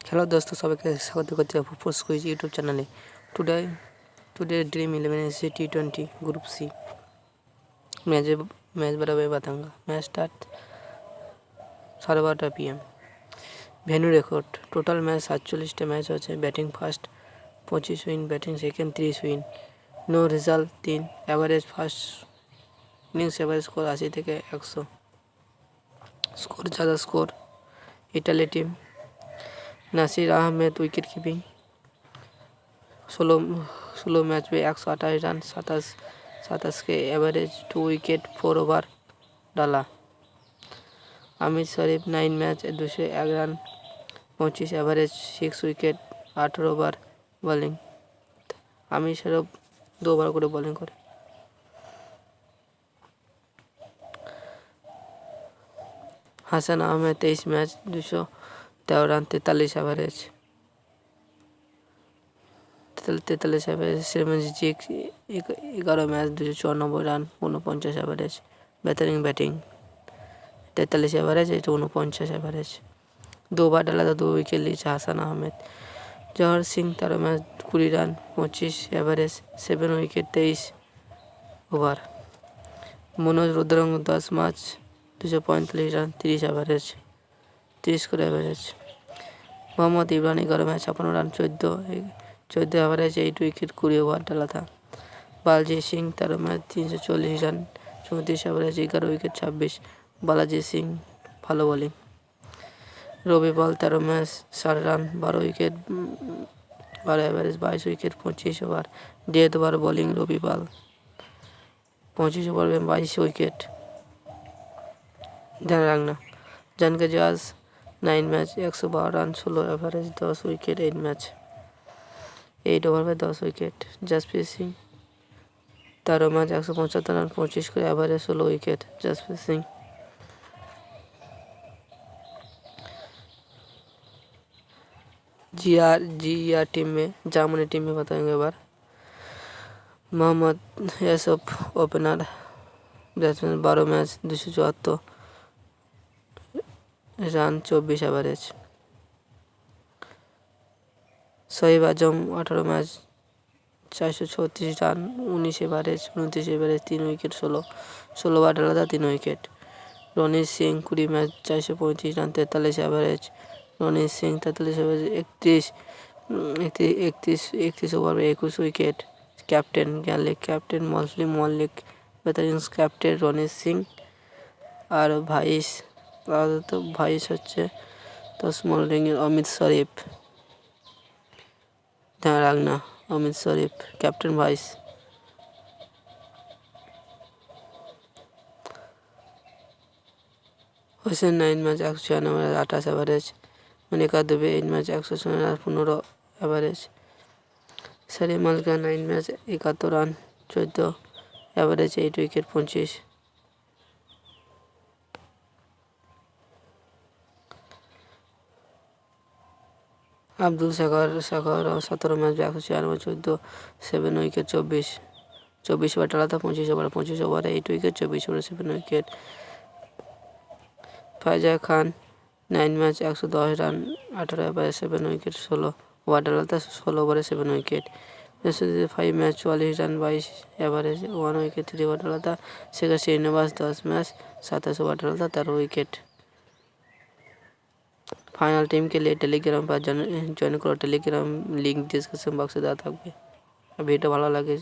Hello दोस्तों, सबके स्वागत करते हैं football quiz YouTube channel. Today dream 11 is T20 group C match बराबर बताऊंगा। Match start 12:30 PM। Venue record total match 47টা ম্যাচ হচ্ছে। Batting first 25 win, batting second 30 win, no result 3, average first innings average score 80 থেকে 100। Score ज़्यादा score Italy team. Nasir Ahmed wicket keeping. 16 match में 128 run 27 के average, 2 wicket 4 over डाला। Amir Sharif 9 match 201 run 25 average, 6 wicket 18 over bowling. Amir Sharif 2 over করে bowling করে। Hasan Ahmed 23 match 213 run 43 average 43 average. Simranjeet 11 match 294 run 49 average, बेहतरीन batting 43 average 49 average. 2 over डाला था, 2 विकेट लीचे Hasan Ahmed. Jahar Singh 13 match 20 run 25 average, 7 wicket 23 over. Manoj रुद्रंग 10 match 245 run 30 average 30 করে average. Mohammad Imran 11 match 56 run 14 average, 8 wicket 20 over डाला था। Balaji Singh 13 match 340 run 34 average, 11 wicket 26। Balaji Singh ভালো bowling. Rabi Pal 13 match 60 run 12 wicket 12 average, 22 wicket 25 over. Death over bowling Rabi Pal 25 over में 22 wicket. ध्यान रखना। जानके जहाज 9 match 112 run 16 average, 10 wicket 8 match 8 over में 10 wicket. Jaspreet Singh 13 match 175 run 25 করে average, 16 wicket. Jaspreet Singh G R team में जामुनी टीम में बताएंगे बार। Mohammad Yusuf opener batsman 12 match 274 run 24 average. Shahib Azam 18 match 436 run 19 average 29 average, 3 wicket 16 over डाला था, 3 wicket. Raneet Singh 20 match 435 run 43 average. रनीत Singh 43 average 31 over में 21 विकेट। कैप्टन गैले कैप्टन मुस्लिम मल्लिक, बेहतरीन कैप्टन रनीत सिंह। और ভাইস হচ্ছে তো স্মল রিংয়ের অমিত শরীফ। ध्यान रखना, Amit Sharif captain vice. Hussain 9 match 196 28 average. Manika Dubey 8 match 116 run 15 average. Salim Al Khan 9 match 71 run 14 average, 8 wicket 25। Abdul Sagar 17 match 196 14 7 wicket 24 over डाला था, 25 over 8 wicket 24 over 7 wicket. Faiza Khan 9 match 110 run 18 average, 7 wicket 16 over डाला था, 16 over 7 wicket. 5 match 44 run 22 average, 1 wicket 3 over डाला था। Shekhar Srinivas 10 match 27 over डाला था, 13 wicket. Final team के लिए टेलीग्राम पर ज्वाइन करो। टेलीग्राम लिंक डिस्क्रिप्शन बॉक्स में देওয়া থাকবে। ভিডিওটা ভালো লাগে